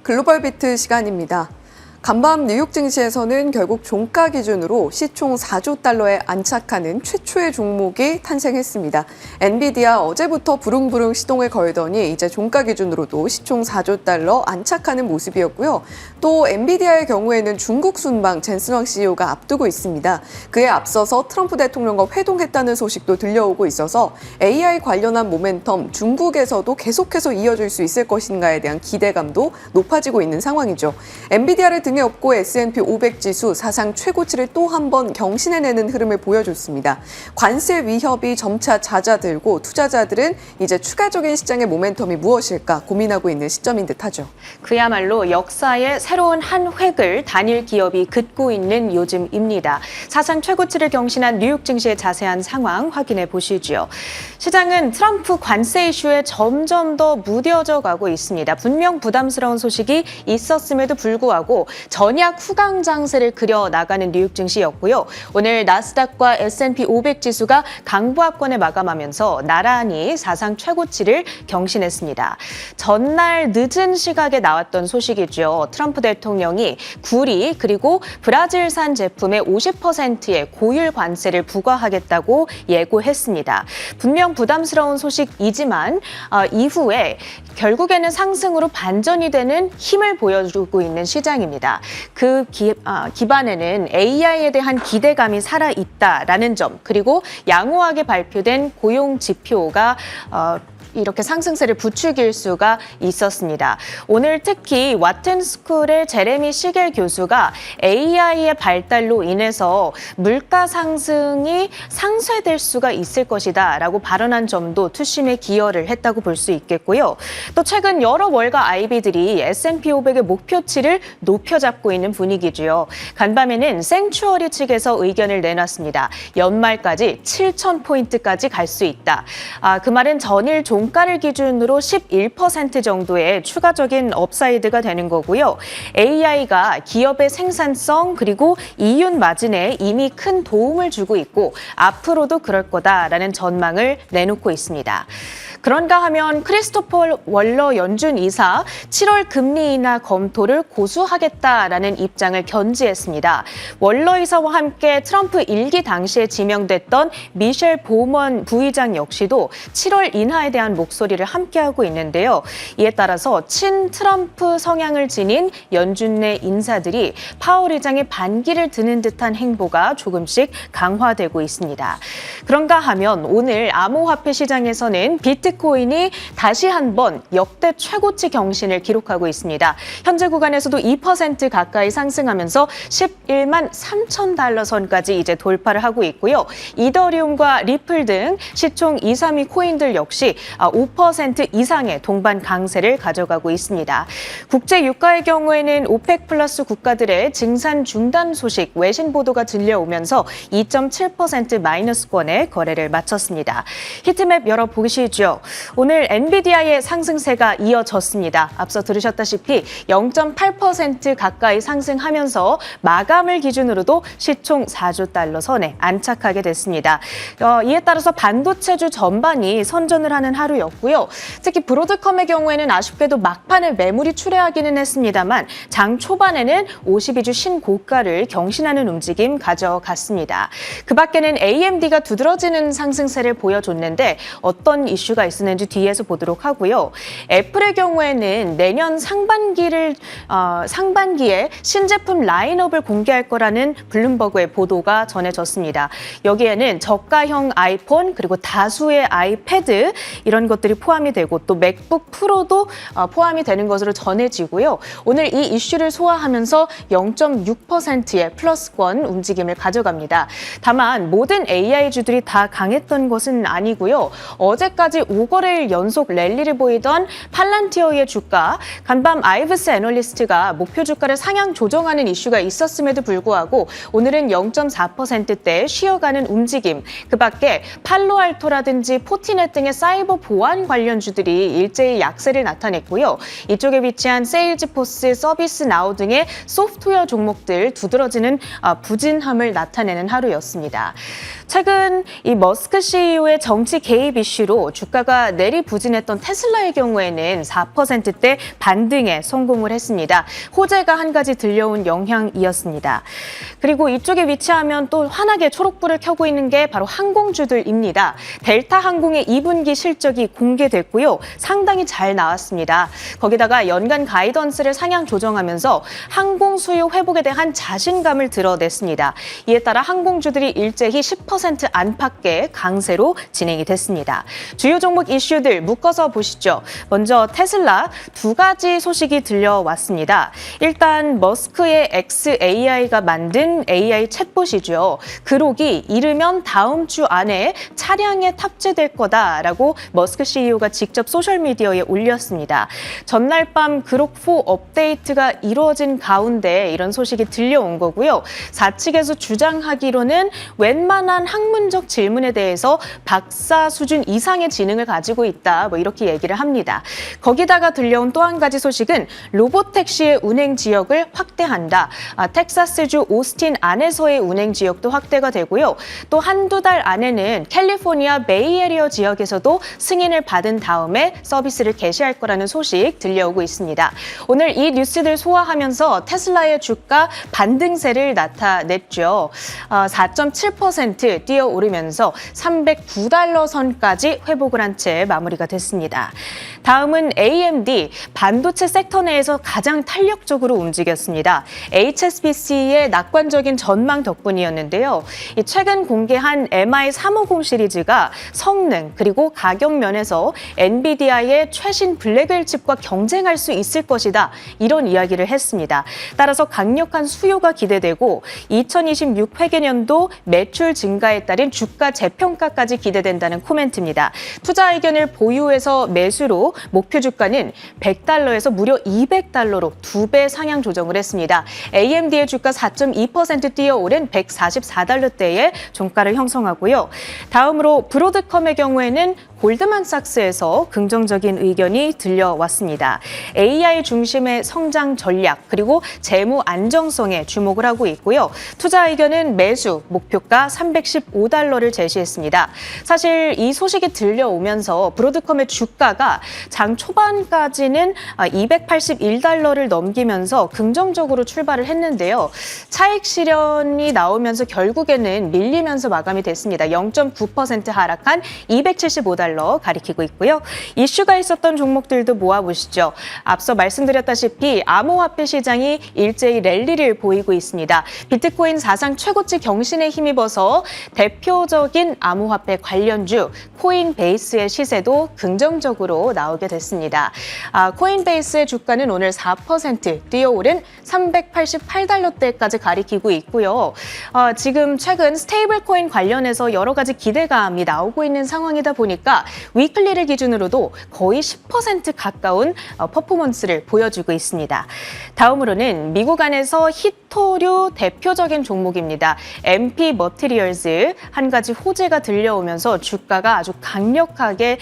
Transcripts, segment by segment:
글로벌 비트 시간입니다. 간밤 뉴욕 증시에서는 결국 종가 기준으로 시총 4조 달러에 안착하는 최초의 종목이 탄생했습니다. 엔비디아 어제부터 부릉부릉 시동을 걸더니 이제 종가 기준으로도 시총 4조 달러 안착하는 모습이었고요. 또 엔비디아의 경우에는 중국 순방 젠슨왕 CEO가 앞두고 있습니다. 그에 앞서서 트럼프 대통령과 회동했다는 소식도 들려오고 있어서 AI 관련한 모멘텀 중국에서도 계속해서 이어질 수 있을 것인가에 대한 기대감도 높아지고 있는 상황이죠. 엔비디아를 등에 업고 S&P 500 지수 사상 최고치를 또 한 번 경신해내는 흐름을 보여줬습니다. 관세 위협이 점차 잦아들고 투자자들은 이제 추가적인 시장의 모멘텀이 무엇일까 고민하고 있는 시점인 듯하죠. 그야말로 역사의 새로운 한 획을 단일 기업이 긋고 있는 요즘입니다. 사상 최고치를 경신한 뉴욕 증시의 자세한 상황 확인해 보시죠. 시장은 트럼프 관세 이슈에 점점 더 무뎌져 가고 있습니다. 분명 부담스러운 소식이 있었음에도 불구하고 전약 후강 장세를 그려 나가는 뉴욕 증시였고요. 오늘 나스닥과 S&P 500 지수가 강보합권에 마감하면서 나란히 사상 최고치를 경신했습니다. 전날 늦은 시각에 나왔던 소식이죠. 트럼프 대통령이 구리 그리고 브라질산 제품의 50%의 고율 관세를 부과하겠다고 예고했습니다. 분명 부담스러운 소식이지만 이후에 결국에는 상승으로 반전이 되는 힘을 보여주고 있는 시장입니다. 그 기반에는 AI에 대한 기대감이 살아있다라는 점, 그리고 양호하게 발표된 고용 지표가 이렇게 상승세를 부추길 수가 있었습니다. 오늘 특히 와튼스쿨의 제레미 시겔 교수가 AI의 발달로 인해서 물가 상승이 상쇄될 수가 있을 것이다 라고 발언한 점도 투심에 기여를 했다고 볼 수 있겠고요. 또 최근 여러 월가 IB들이 S&P 500의 목표치를 높여잡고 있는 분위기죠. 간밤에는 생추어리 측에서 의견을 내놨습니다. 연말까지 7,000포인트까지 갈 수 있다. 그 말은 전일 종가를 기준으로 11% 정도의 추가적인 업사이드가 되는 거고요. AI가 기업의 생산성 그리고 이윤 마진에 이미 큰 도움을 주고 있고 앞으로도 그럴 거다라는 전망을 내놓고 있습니다. 그런가 하면 크리스토퍼 월러 연준 이사 7월 금리 인하 검토를 고수하겠다라는 입장을 견지했습니다. 월러 이사와 함께 트럼프 일기 당시에 지명됐던 미셸 보먼 부의장 역시도 7월 인하에 대한 목소리를 함께하고 있는데요. 이에 따라서 친 트럼프 성향을 지닌 연준 내 인사들이 파월 의장의 반기를 드는 듯한 행보가 조금씩 강화되고 있습니다. 그런가 하면 오늘 암호화폐 시장에서는 비트코인이 다시 한번 역대 최고치 경신을 기록하고 있습니다. 현재 구간에서도 2% 가까이 상승하면서 11만 3천 달러 선까지 이제 돌파를 하고 있고요. 이더리움과 리플 등 시총 2, 3위 코인들 역시 5% 이상의 동반 강세를 가져가고 있습니다. 국제 유가의 경우에는 오펙 플러스 국가들의 증산 중단 소식 외신 보도가 들려오면서 2.7% 마이너스권의 거래를 마쳤습니다. 히트맵 열어보시죠. 오늘 엔비디아의 상승세가 이어졌습니다. 앞서 들으셨다시피 0.8% 가까이 상승하면서 마감을 기준으로도 시총 4조 달러 선에 안착하게 됐습니다. 이에 따라서 반도체주 전반이 선전을 하는 하루였고요. 특히 브로드컴의 경우에는 아쉽게도 막판에 매물이 출회하기는 했습니다만 장 초반에는 52주 신고가를 경신하는 움직임 가져갔습니다. 그 밖에는 AMD가 두드러지는 상승세를 보여줬는데 어떤 이슈가 있었는지 뒤에서 보도록 하고요. 애플의 경우에는 내년 상반기에 신제품 라인업을 공개할 거라는 블룸버그의 보도가 전해졌습니다. 여기에는 저가형 아이폰 그리고 다수의 아이패드 이런 것들이 포함이 되고 또 맥북 프로도 포함이 되는 것으로 전해지고요. 오늘 이 이슈를 소화하면서 0.6%의 플러스권 움직임을 가져갑니다. 다만 모든 AI주들이 다 강했던 것은 아니고요. 어제까지 5거래일 연속 랠리를 보이던 팔란티어의 주가, 간밤 아이브스 애널리스트가 목표 주가를 상향 조정하는 이슈가 있었음에도 불구하고 오늘은 0.4%대 쉬어가는 움직임, 그 밖에 팔로알토라든지 포티넷 등의 사이버 보안 관련주들이 일제히 약세를 나타냈고요. 이쪽에 위치한 세일즈포스, 서비스나우 등의 소프트웨어 종목들 두드러지는 부진함을 나타내는 하루였습니다. 최근 이 머스크 CEO의 정치 개입 이슈로 주가가 내리부진했던 테슬라의 경우에는 4%대 반등에 성공을 했습니다. 호재가 한 가지 들려온 영향이었습니다. 그리고 이쪽에 위치하면 또 환하게 초록불을 켜고 있는 게 바로 항공주들입니다. 델타 항공의 2분기 실적이 공개됐고요. 상당히 잘 나왔습니다. 거기다가 연간 가이던스를 상향 조정하면서 항공 수요 회복에 대한 자신감을 드러냈습니다. 이에 따라 항공주들이 일제히 10% 안팎의 강세로 진행이 됐습니다. 주요 종목 이슈들 묶어서 보시죠. 먼저 테슬라 두 가지 소식이 들려왔습니다. 일단 머스크의 xAI가 만든 AI 챗봇이죠. 그록이 이르면 다음 주 안에 차량에 탑재될 거다라고 머스크 CEO가 직접 소셜미디어에 올렸습니다. 전날 밤 그록4 업데이트가 이루어진 가운데 이런 소식이 들려온 거고요. 사측에서 주장하기로는 웬만한 학문적 질문에 대해서 박사 수준 이상의 지능을 가지고 있다, 이렇게 얘기를 합니다. 거기다가 들려온 또 한 가지 소식은 로보택시의 운행 지역을 확대한다. 텍사스주 오스틴 안에서의 운행 지역도 확대가 되고요. 또 한두 달 안에는 캘리포니아 베이에리어 지역에서도 승인을 받은 다음에 서비스를 개시할 거라는 소식 들려오고 있습니다. 오늘 이 뉴스들 소화하면서 테슬라의 주가 반등세를 나타냈죠. 4.7% 뛰어오르면서 309달러 선까지 회복을 한 채 마무리가 됐습니다. 다음은 AMD, 반도체 섹터 내에서 가장 탄력적으로 움직였습니다. HSBC의 낙관적인 전망 덕분이었는데요. 최근 공개한 MI350 시리즈가 성능 그리고 가격 면에서 엔비디아의 최신 블랙웰 칩과 경쟁할 수 있을 것이다. 이런 이야기를 했습니다. 따라서 강력한 수요가 기대되고 2026 회계년도 매출 증가에 따른 주가 재평가까지 기대된다는 코멘트입니다. 투자 의견을 보유해서 매수로 목표 주가는 100달러에서 무려 200달러로 2배 상향 조정을 했습니다. AMD의 주가 4.2% 뛰어오른 144달러대의 종가를 형성하고요. 다음으로 브로드컴의 경우에는 골드만삭스에서 긍정적인 의견이 들려왔습니다. AI 중심의 성장 전략 그리고 재무 안정성에 주목을 하고 있고요. 투자 의견은 매수, 목표가 315달러를 제시했습니다. 사실 이 소식이 들려오면서 브로드컴의 주가가 장 초반까지는 281달러를 넘기면서 긍정적으로 출발을 했는데요. 차익 실현이 나오면서 결국에는 밀리면서 마감이 됐습니다. 0.9% 하락한 275달러 가리키고 있고요. 이슈가 있었던 종목들도 모아보시죠. 앞서 말씀드렸다시피 암호화폐 시장이 일제히 랠리를 보이고 있습니다. 비트코인 사상 최고치 경신에 힘입어서 대표적인 암호화폐 관련주 코인베이스의 시세도 긍정적으로 나오게 됐습니다. 코인베이스의 주가는 오늘 4% 뛰어오른 388달러대까지 가리키고 있고요. 지금 최근 스테이블 코인 관련해서 여러 가지 기대감이 나오고 있는 상황이다 보니까 위클리를 기준으로도 거의 10% 가까운 퍼포먼스를 보여주고 있습니다. 다음으로는 미국 안에서 히토류 대표적인 종목입니다. MP 머티리얼즈 한 가지 호재가 들려오면서 주가가 아주 강력하게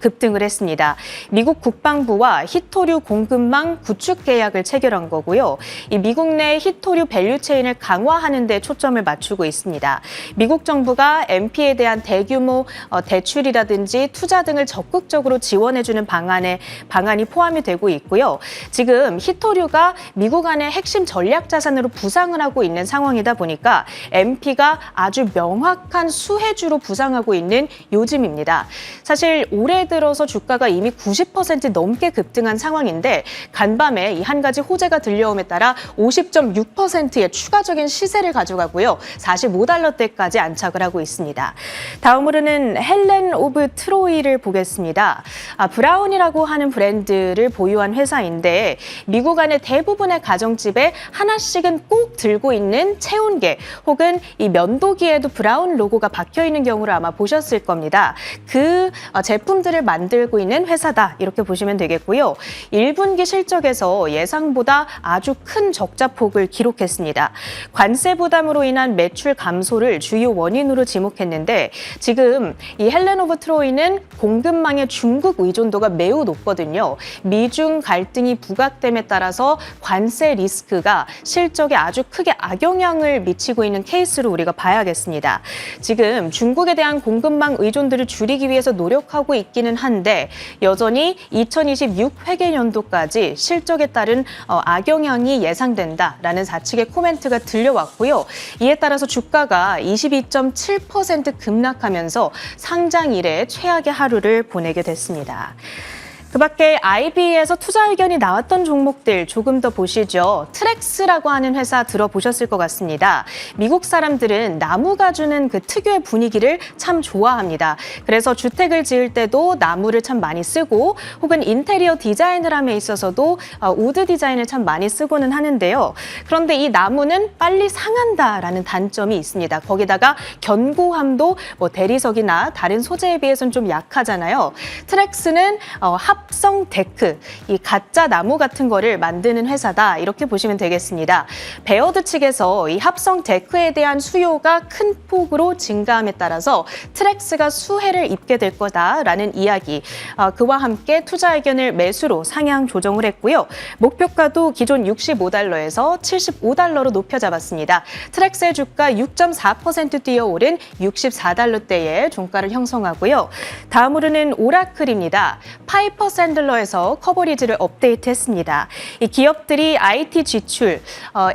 급등을 했습니다. 미국 국방부와 히토류 공급망 구축 계약을 체결한 거고요. 이 미국 내 히토류 밸류체인을 강화하는 데 초점을 맞추고 있습니다. 미국 정부가 MP에 대한 대규모 대출이라든지 투자 등을 적극적으로 지원해주는 방안이 포함이 되고 있고요. 지금 히토류가 미국 안의 핵심 전략 자산으로 부상을 하고 있는 상황이다 보니까 MP가 아주 명확한 수혜주로 부상하고 있는 요즘입니다. 사실 올해 들어서 주가가 이미 90% 넘게 급등한 상황인데 간밤에 이 한 가지 호재가 들려옴에 따라 50.6%의 추가적인 시세를 가져가고요. 45달러대까지 안착을 하고 있습니다. 다음으로는 헬렌 오브 트로이를 보겠습니다. 브라운이라고 하는 브랜드를 보유한 회사인데 미국 안의 대부분의 가정집에 하나씩은 최근 꼭 들고 있는 체온계 혹은 이 면도기에도 브라운 로고가 박혀 있는 경우를 아마 보셨을 겁니다. 그 제품들을 만들고 있는 회사다 이렇게 보시면 되겠고요. 1분기 실적에서 예상보다 아주 큰 적자폭을 기록했습니다. 관세 부담으로 인한 매출 감소를 주요 원인으로 지목했는데 지금 이 헬렌 오브 트로이는 공급망의 중국 의존도가 매우 높거든요. 미중 갈등이 부각됨에 따라서 관세 리스크가 실적에 아주 크게 악영향을 미치고 있는 케이스로 우리가 봐야겠습니다. 지금 중국에 대한 공급망 의존도를 줄이기 위해서 노력하고 있기는 한데 여전히 2026 회계연도까지 실적에 따른 악영향이 예상된다라는 사측의 코멘트가 들려왔고요. 이에 따라서 주가가 22.7% 급락하면서 상장 이래 최악의 하루를 보내게 됐습니다. 그 밖에 IB에서 투자 의견이 나왔던 종목들 조금 더 보시죠. 트렉스라고 하는 회사 들어보셨을 것 같습니다. 미국 사람들은 나무가 주는 그 특유의 분위기를 참 좋아합니다. 그래서 주택을 지을 때도 나무를 참 많이 쓰고 혹은 인테리어 디자인을 함에 있어서도 우드 디자인을 참 많이 쓰고는 하는데요. 그런데 이 나무는 빨리 상한다라는 단점이 있습니다. 거기다가 견고함도 대리석이나 다른 소재에 비해서는 좀 약하잖아요. 트렉스는 합성 데크, 이 가짜 나무 같은 거를 만드는 회사다 이렇게 보시면 되겠습니다. 베어드 측에서 이 합성 데크에 대한 수요가 큰 폭으로 증가함에 따라서 트렉스가 수혜를 입게 될 거다라는 이야기, 그와 함께 투자 의견을 매수로 상향 조정을 했고요. 목표가도 기존 65달러에서 75달러로 높여 잡았습니다. 트렉스의 주가 6.4% 뛰어오른 64달러대의 종가를 형성하고요. 다음으로는 오라클입니다. 파이퍼 샌들러에서 커버리지를 업데이트했습니다. 이 기업들이 IT 지출,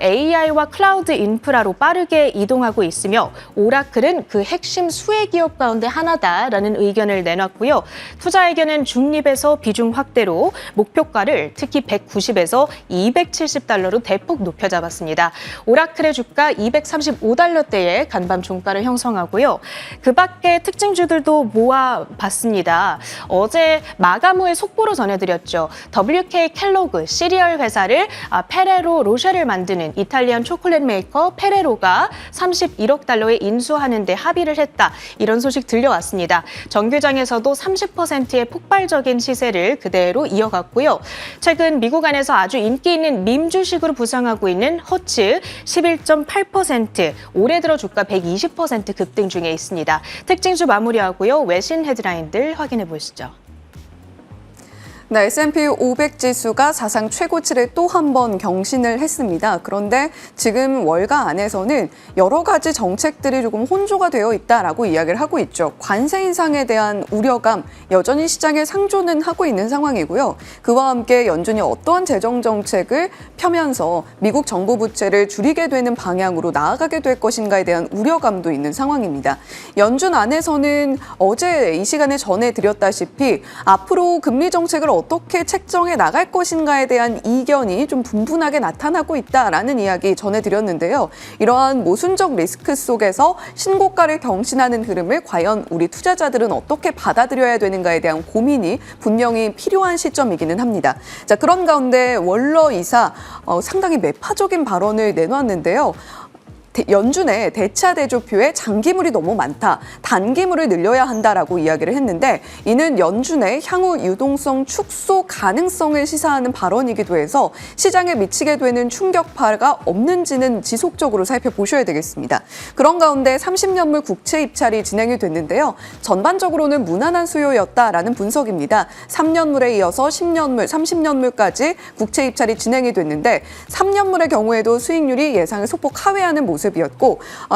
AI와 클라우드 인프라로 빠르게 이동하고 있으며 오라클은 그 핵심 수혜 기업 가운데 하나다라는 의견을 내놨고요. 투자 의견은 중립에서 비중 확대로 목표가를 특히 190에서 270달러로 대폭 높여 잡았습니다. 오라클의 주가 235달러대의 간밤 종가를 형성하고요. 그 밖에 특징주들도 모아봤습니다. 어제 마감 후에 속보로 전해드렸죠. WK 켈로그 시리얼 회사를 페레로 로쉐를 만드는 이탈리안 초콜릿 메이커 페레로가 31억 달러에 인수하는 데 합의를 했다. 이런 소식 들려왔습니다. 정규장에서도 30%의 폭발적인 시세를 그대로 이어갔고요. 최근 미국 안에서 아주 인기 있는 밈 주식으로 부상하고 있는 허츠 11.8%, 올해 들어 주가 120% 급등 중에 있습니다. 특징주 마무리하고요. 외신 헤드라인들 확인해 보시죠. 네, S&P 500 지수가 사상 최고치를 또 한 번 경신을 했습니다. 그런데 지금 월가 안에서는 여러 가지 정책들이 조금 혼조가 되어 있다라고 이야기를 하고 있죠. 관세 인상에 대한 우려감 여전히 시장에 상존은 하고 있는 상황이고요. 그와 함께 연준이 어떠한 재정 정책을 펴면서 미국 정부 부채를 줄이게 되는 방향으로 나아가게 될 것인가에 대한 우려감도 있는 상황입니다. 연준 안에서는 어제 이 시간에 전해드렸다시피 앞으로 금리 정책을 어떻게 책정해 나갈 것인가에 대한 이견이 좀 분분하게 나타나고 있다라는 이야기 전해드렸는데요. 이러한 모순적 리스크 속에서 신고가를 경신하는 흐름을 과연 우리 투자자들은 어떻게 받아들여야 되는가에 대한 고민이 분명히 필요한 시점이기는 합니다. 자, 그런 가운데 월러 이사 상당히 매파적인 발언을 내놨는데요. 연준의 대차 대조표에 장기물이 너무 많다, 단기물을 늘려야 한다라고 이야기를 했는데 이는 연준의 향후 유동성 축소 가능성을 시사하는 발언이기도 해서 시장에 미치게 되는 충격파가 없는지는 지속적으로 살펴보셔야 되겠습니다. 그런 가운데 30년물 국채 입찰이 진행이 됐는데요. 전반적으로는 무난한 수요였다라는 분석입니다. 3년물에 이어서 10년물, 30년물까지 국채 입찰이 진행이 됐는데 3년물의 경우에도 수익률이 예상을 소폭 하회하는 모습이었고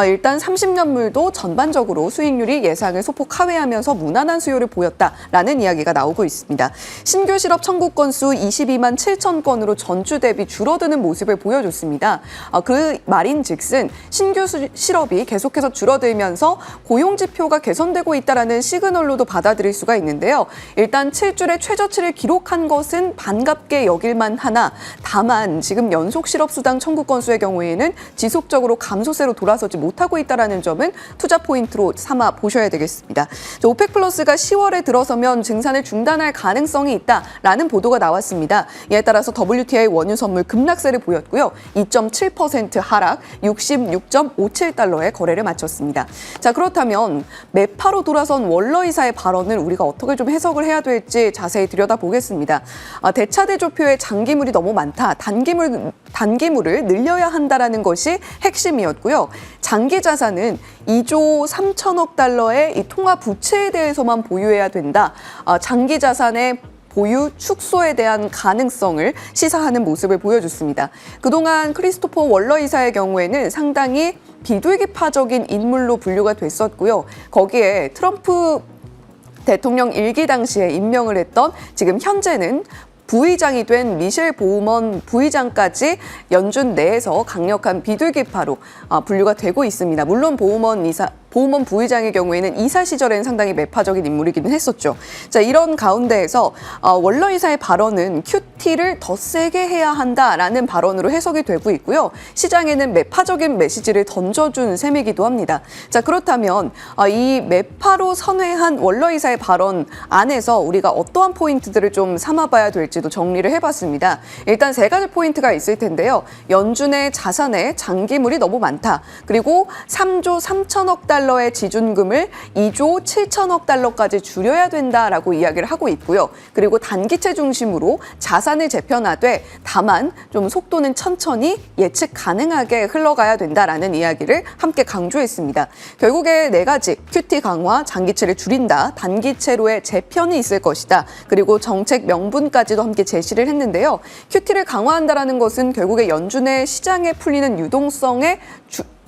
일단 30년물도 전반적으로 수익률이 예상을 소폭 하회하면서 무난한 수요를 보였다라는 이야기가 나오고 있습니다. 신규 실업 청구 건수 22만 7천 건으로 전주 대비 줄어드는 모습을 보여줬습니다. 그 말인즉슨 신규 실업이 계속해서 줄어들면서 고용 지표가 개선되고 있다라는 시그널로도 받아들일 수가 있는데요. 일단 7주의 최저치를 기록한 것은 반갑게 여길만 하나 다만 지금 연속 실업 수당 청구 건수의 경우에는 지속적으로 감소세로 돌아서지 못하고 있다는 점은 투자 포인트로 삼아 보셔야 되겠습니다. 오펙 플러스가 10월에 들어서면 증산을 중단할 가능성이 있다라는 보도가 나왔습니다. 이에 따라서 WTI 원유 선물 급락세를 보였고요. 2.7% 하락, 66.57달러에 거래를 마쳤습니다. 자, 그렇다면 매파로 돌아선 월러이사의 발언을 우리가 어떻게 좀 해석을 해야 될지 자세히 들여다보겠습니다. 대차대조표에 장기물이 너무 많다. 단기물을 늘려야 한다라는 것이 핵심이었고요. 장기 자산은 2조 3천억 달러의 이 통화 부채에 대해서만 보유해야 된다. 장기 자산의 보유 축소에 대한 가능성을 시사하는 모습을 보여줬습니다. 그동안 크리스토퍼 월러 이사의 경우에는 상당히 비둘기파적인 인물로 분류가 됐었고요. 거기에 트럼프 대통령 일기 당시에 임명을 했던 지금 현재는 부의장이 된 미셸 보우먼 부의장까지 연준 내에서 강력한 비둘기파로 분류가 되고 있습니다. 물론 보우먼 부의장의 경우에는 이사 시절에는 상당히 매파적인 인물이기는 했었죠. 자, 이런 가운데에서 월러 이사의 발언은 QT를 더 세게 해야 한다라는 발언으로 해석이 되고 있고요. 시장에는 매파적인 메시지를 던져준 셈이기도 합니다. 자, 그렇다면 이 매파로 선회한 월러 이사의 발언 안에서 우리가 어떠한 포인트들을 좀 삼아봐야 될지도 정리를 해봤습니다. 일단 세 가지 포인트가 있을 텐데요. 연준의 자산에 장기물이 너무 많다. 그리고 3조 3천억 달러의 지준금을 2조 7천억 달러까지 줄여야 된다라고 이야기를 하고 있고요. 그리고 단기채 중심으로 자산을 재편하되 다만 좀 속도는 천천히 예측 가능하게 흘러가야 된다라는 이야기를 함께 강조했습니다. 결국에 네 가지, QT 강화, 장기채를 줄인다, 단기채로의 재편이 있을 것이다. 그리고 정책 명분까지도 함께 제시를 했는데요. QT를 강화한다라는 것은 결국에 연준의 시장에 풀리는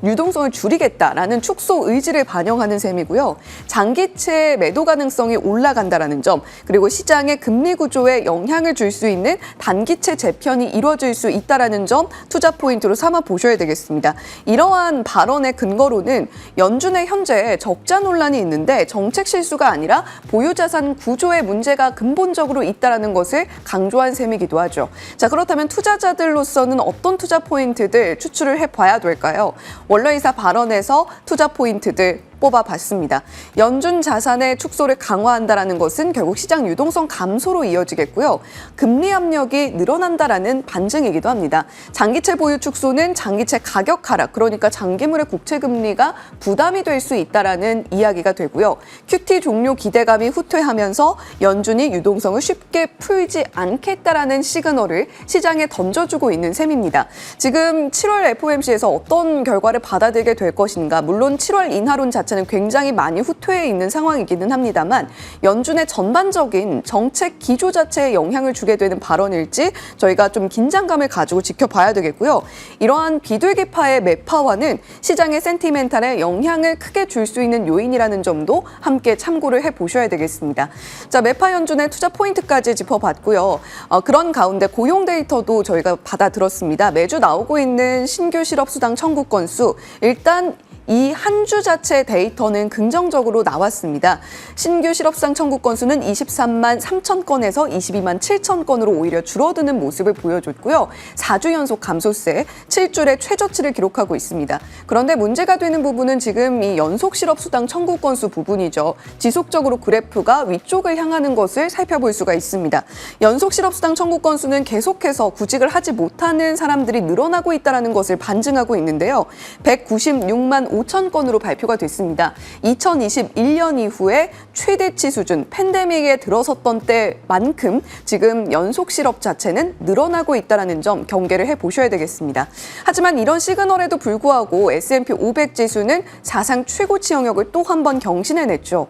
유동성을 줄이겠다라는 축소 의지를 반영하는 셈이고요. 장기채 매도 가능성이 올라간다라는 점, 그리고 시장의 금리 구조에 영향을 줄 수 있는 단기채 재편이 이루어질 수 있다라는 점 투자 포인트로 삼아 보셔야 되겠습니다. 이러한 발언의 근거로는 연준의 현재 적자 논란이 있는데 정책 실수가 아니라 보유자산 구조의 문제가 근본적으로 있다라는 것을 강조한 셈이기도 하죠. 자, 그렇다면 투자자들로서는 어떤 투자 포인트들 추출을 해봐야 될까요? 월러 이사 발언에서 투자 포인트들 뽑아봤습니다. 연준 자산의 축소를 강화한다라는 것은 결국 시장 유동성 감소로 이어지겠고요. 금리 압력이 늘어난다라는 반증이기도 합니다. 장기채 보유 축소는 장기채 가격 하락, 그러니까 장기물의 국채 금리가 부담이 될 수 있다라는 이야기가 되고요. QT 종료 기대감이 후퇴하면서 연준이 유동성을 쉽게 풀지 않겠다라는 시그널을 시장에 던져주고 있는 셈입니다. 지금 7월 FOMC에서 어떤 결과를 받아들게 될 것인가, 물론 7월 인하론 자체는 굉장히 많이 후퇴해 있는 상황이기는 합니다만 연준의 전반적인 정책 기조 자체에 영향을 주게 되는 발언일지 저희가 좀 긴장감을 가지고 지켜봐야 되겠고요. 이러한 비둘기파의 매파와는 시장의 센티멘탈에 영향을 크게 줄 수 있는 요인이라는 점도 함께 참고를 해보셔야 되겠습니다. 자, 매파 연준의 투자 포인트까지 짚어봤고요. 그런 가운데 고용 데이터도 저희가 받아들었습니다. 매주 나오고 있는 신규 실업수당 청구 건수, 일단 이 한 주 자체 데이터는 긍정적으로 나왔습니다. 신규 실업수당 청구 건수는 23만 3천 건에서 22만 7천 건으로 오히려 줄어드는 모습을 보여줬고요. 4주 연속 감소세, 7주의 최저치를 기록하고 있습니다. 그런데 문제가 되는 부분은 지금 이 연속 실업수당 청구 건수 부분이죠. 지속적으로 그래프가 위쪽을 향하는 것을 살펴볼 수가 있습니다. 연속 실업수당 청구 건수는 계속해서 구직을 하지 못하는 사람들이 늘어나고 있다는 것을 반증하고 있는데요. 196만 5천 건으로 발표가 됐습니다. 2021년 이후에 최대치 수준, 팬데믹에 들어섰던 때만큼 지금 연속 실업 자체는 늘어나고 있다는 점 경계를 해보셔야 되겠습니다. 하지만 이런 시그널에도 불구하고 S&P 500 지수는 사상 최고치 영역을 또 한 번 경신해냈죠.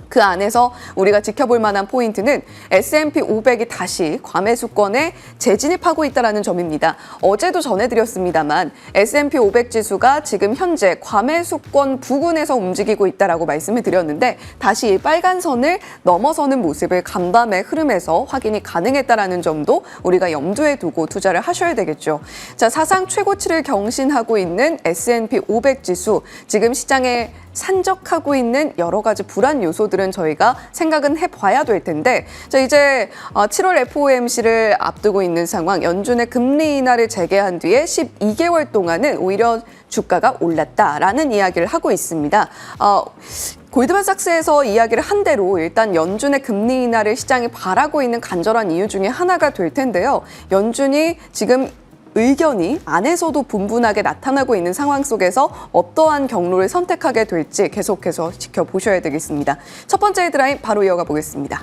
그 안에서 우리가 지켜볼 만한 포인트는 S&P 500이 다시 과매수권에 재진입하고 있다는 점입니다. 어제도 전해드렸습니다만 S&P 500 지수가 지금 현재 과매수권 부근에서 움직이고 있다고 말씀을 드렸는데 다시 이 빨간 선을 넘어서는 모습을 간밤의 흐름에서 확인이 가능했다는 점도 우리가 염두에 두고 투자를 하셔야 되겠죠. 자, 사상 최고치를 경신하고 있는 S&P 500 지수, 지금 시장에 산적하고 있는 여러 가지 불안 요소들을 부분들은 저희가 생각은 해봐야 될 텐데, 자, 이제 7월 FOMC를 앞두고 있는 상황, 연준의 금리 인하를 재개한 뒤에 12개월 동안은 오히려 주가가 올랐다라는 이야기를 하고 있습니다. 골드만삭스에서 이야기를 한 대로 일단 연준의 금리 인하를 시장이 바라고 있는 간절한 이유 중에 하나가 될 텐데요. 연준이 지금 의견이 안에서도 분분하게 나타나고 있는 상황 속에서 어떠한 경로를 선택하게 될지 계속해서 지켜보셔야 되겠습니다. 첫 번째 헤드라인 바로 이어가 보겠습니다.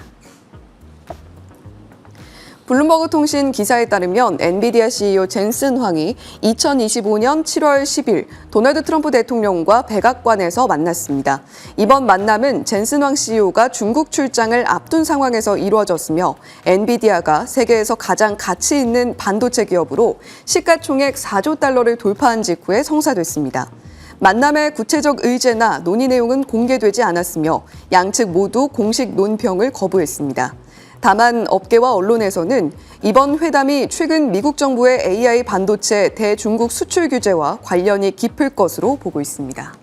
블룸버그 통신 기사에 따르면 엔비디아 CEO 젠슨 황이 2025년 7월 10일 도널드 트럼프 대통령과 백악관에서 만났습니다. 이번 만남은 젠슨 황 CEO가 중국 출장을 앞둔 상황에서 이루어졌으며 엔비디아가 세계에서 가장 가치 있는 반도체 기업으로 시가총액 4조 달러를 돌파한 직후에 성사됐습니다. 만남의 구체적 의제나 논의 내용은 공개되지 않았으며 양측 모두 공식 논평을 거부했습니다. 다만 업계와 언론에서는 이번 회담이 최근 미국 정부의 AI 반도체 대중국 수출 규제와 관련이 깊을 것으로 보고 있습니다.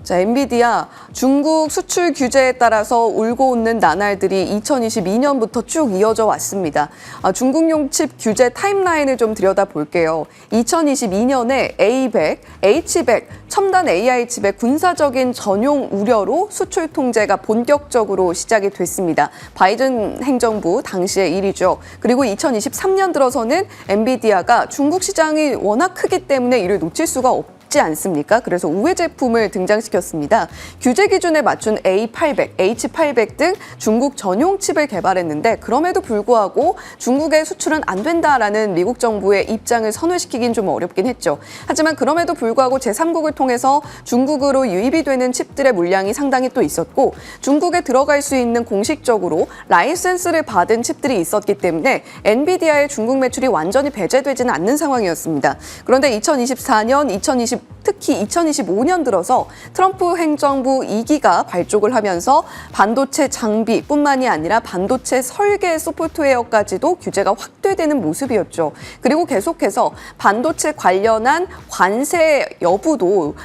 자, 엔비디아 중국 수출 규제에 따라서 울고 웃는 나날들이 2022년부터 쭉 이어져 왔습니다. 중국용 칩 규제 타임라인을 좀 들여다볼게요. 2022년에 A100, H100, 첨단 AI 칩의 군사적인 전용 우려로 수출 통제가 본격적으로 시작이 됐습니다. 바이든 행정부 당시의 일이죠. 그리고 2023년 들어서는 엔비디아가 중국 시장이 워낙 크기 때문에 이를 놓칠 수가 없습니다. 않습니까? 그래서 우회 제품을 등장시켰습니다. 규제 기준에 맞춘 A800, H800 등 중국 전용 칩을 개발했는데 그럼에도 불구하고 중국의 수출은 안 된다라는 미국 정부의 입장을 선회시키긴 좀 어렵긴 했죠. 하지만 그럼에도 불구하고 제3국을 통해서 중국으로 유입이 되는 칩들의 물량이 상당히 또 있었고 중국에 들어갈 수 있는 공식적으로 라이센스를 받은 칩들이 있었기 때문에 엔비디아의 중국 매출이 완전히 배제되지는 않는 상황이었습니다. 그런데 2024년, 특히 2025년 들어서 트럼프 행정부 2기가 발족을 하면서 반도체 장비뿐만이 아니라 반도체 설계 소프트웨어까지도 규제가 확대되는 모습이었죠. 그리고 계속해서 반도체 관련한 관세 여부도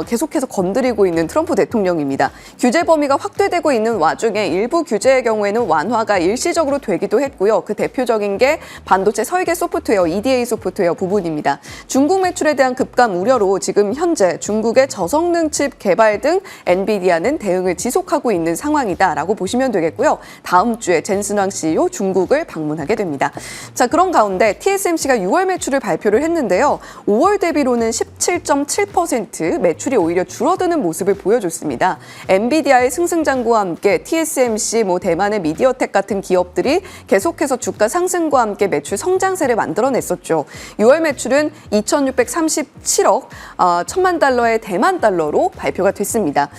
계속해서 건드리고 있는 트럼프 대통령입니다. 규제 범위가 확대되고 있는 와중에 일부 규제의 경우에는 완화가 일시적으로 되기도 했고요. 그 대표적인 게 반도체 설계 소프트웨어, EDA 소프트웨어 부분입니다. 중국 매출에 대한 급감 우려로 지금 현재 중국의 저성능 칩 개발 등 엔비디아는 대응을 지속하고 있는 상황이다라고 보시면 되겠고요. 다음 주에 젠슨 황 CEO 중국을 방문하게 됩니다. 자, 그런 가운데 TSMC가 6월 매출을 발표를 했는데요. 5월 대비로는 17.7% 매출이 오히려 줄어드는 모습을 보여줬습니다. 엔비디아의 승승장구와 함께 TSMC, 대만의 미디어텍 같은 기업들이 계속해서 주가 상승과 함께 매출 성장세를 만들어냈었죠. 6월 매출은 2,637억, 1,000만 달러의 대만 달러로 발표가 됐습니다.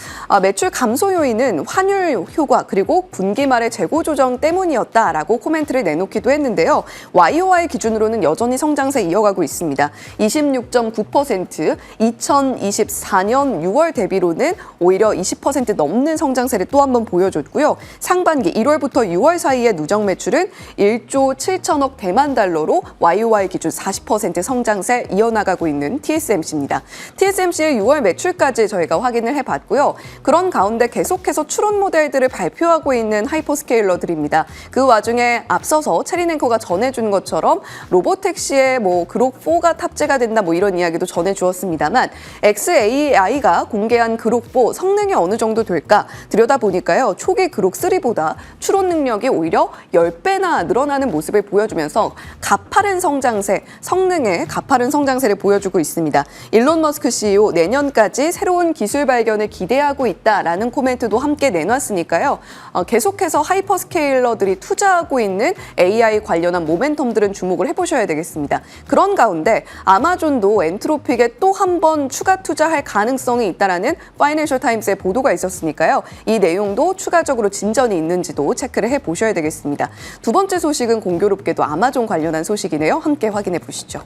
매출 감소 요인은 환율 효과 그리고 분기 말의 재고 조정 때문이었다라고 코멘트를 내놓기도 했는데요. YOY 기준으로는 여전히 성장세 이어가고 있습니다. 26.9%, 2024년 6월 대비로는 오히려 20% 넘는 성장세를 또 한 번 보여줬고요. 상반기 1월부터 6월 사이의 누적 매출은 1조 7천억 대만 달러로 YOY 기준 40% 성장세 이어나가고 있는 TSMC입니다. TSMC의 6월 매출까지 저희가 확인을 해봤고요. 그런 가운데 계속해서 추론 모델들을 발표하고 있는 하이퍼스케일러들입니다. 그 와중에 앞서서 체리넨코가 전해준 것처럼 로보택시에 그록4가 탑재가 된다 이런 이야기도 전해주었습니다만 xAI가 공개한 그록4 성능이 어느 정도 될까 들여다보니까요. 초기 그록3보다 추론 능력이 오히려 10배나 늘어나는 모습을 보여주면서 가파른 성장세, 성능의 가파른 성장세를 보여주고 있습니다. 일론 머스크 CEO 내년까지 새로운 기술 발견을 기대하고 있다라는 코멘트도 함께 내놨으니까요. 계속해서 하이퍼스케일러들이 투자하고 있는 AI 관련한 모멘텀들은 주목을 해보셔야 되겠습니다. 그런 가운데 아마존도 엔트로픽에 또 한 번 추가 투자할 가능성이 있다라는 파이낸셜 타임스의 보도가 있었으니까요. 이 내용도 추가적으로 진전이 있는지도 체크를 해보셔야 되겠습니다. 두 번째 소식은 공교롭게도 아마존 관련한 소식이네요. 함께 확인해 보시죠.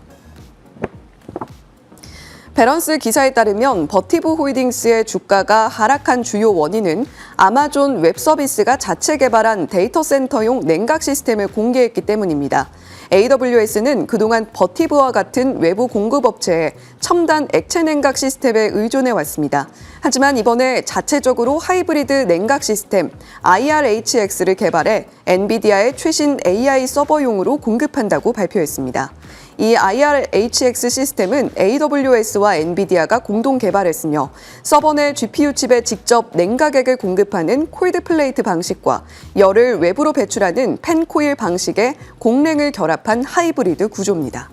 베런스 기사에 따르면 버티브 홀딩스의 주가가 하락한 주요 원인은 아마존 웹 서비스가 자체 개발한 데이터 센터용 냉각 시스템을 공개했기 때문입니다. AWS는 그동안 버티브와 같은 외부 공급업체의 첨단 액체 냉각 시스템에 의존해 왔습니다. 하지만 이번에 자체적으로 하이브리드 냉각 시스템 IRHX를 개발해 엔비디아의 최신 AI 서버용으로 공급한다고 발표했습니다. 이 IRHX 시스템은 AWS와 엔비디아가 공동 개발했으며 서버 내 GPU 칩에 직접 냉각액을 공급하는 콜드 플레이트 방식과 열을 외부로 배출하는 팬 코일 방식의 공랭을 결합한 하이브리드 구조입니다.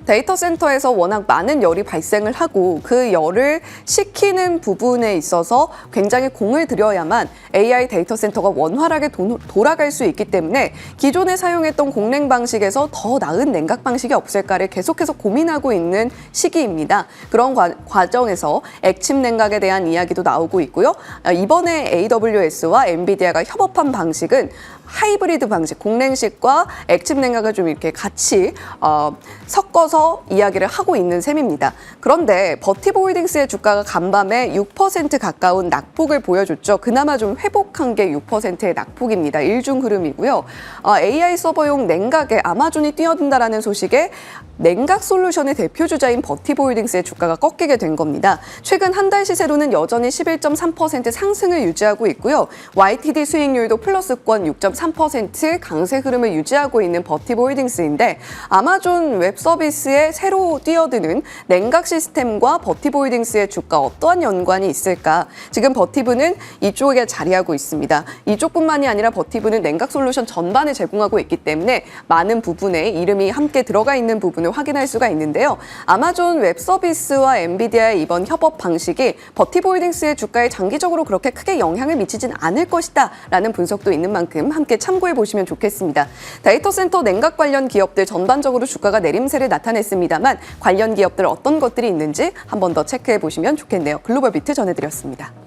데이터 센터에서 워낙 많은 열이 발생을 하고 그 열을 식히는 부분에 있어서 굉장히 공을 들여야만 AI 데이터 센터가 원활하게 돌아갈 수 있기 때문에 기존에 사용했던 공냉 방식에서 더 나은 냉각 방식이 없을까를 계속해서 고민하고 있는 시기입니다. 그런 과정에서 액침 냉각에 대한 이야기도 나오고 있고요. 이번에 AWS와 엔비디아가 협업한 방식은 하이브리드 방식, 공냉식과 액침 냉각을 좀 이렇게 같이 섞어서 이야기를 하고 있는 셈입니다. 그런데 버티브 홀딩스의 주가가 간밤에 6% 가까운 낙폭을 보여줬죠. 그나마 좀 회복한 게 6%의 낙폭입니다. 일중 흐름이고요. AI 서버용 냉각에 아마존이 뛰어든다라는 소식에 냉각 솔루션의 대표 주자인 버티브 홀딩스의 주가가 꺾이게 된 겁니다. 최근 한 달 시세로는 여전히 11.3% 상승을 유지하고 있고요. YTD 수익률도 플러스권 6.3% 강세 흐름을 유지하고 있는 버티브 홀딩스인데 아마존 웹 서비스에 새로 뛰어드는 냉각 시스템과 버티브 홀딩스의 주가 어떠한 연관이 있을까? 지금 버티브는 이쪽에 자리하고 있습니다. 이쪽뿐만이 아니라 버티브는 냉각 솔루션 전반을 제공하고 있기 때문에 많은 부분에 이름이 함께 들어가 있는 부분을 확인할 수가 있는데요. 아마존 웹 서비스와 엔비디아의 이번 협업 방식이 버티브 홀딩스의 주가에 장기적으로 그렇게 크게 영향을 미치진 않을 것이다 라는 분석도 있는 만큼 함께 참고해 보시면 좋겠습니다. 데이터 센터 냉각 관련 기업들 전반적으로 주가가 내림세를 나타냈습니다만 관련 기업들 어떤 것들이 있는지 한 번 더 체크해 보시면 좋겠네요. 글로벌 비트 전해드렸습니다.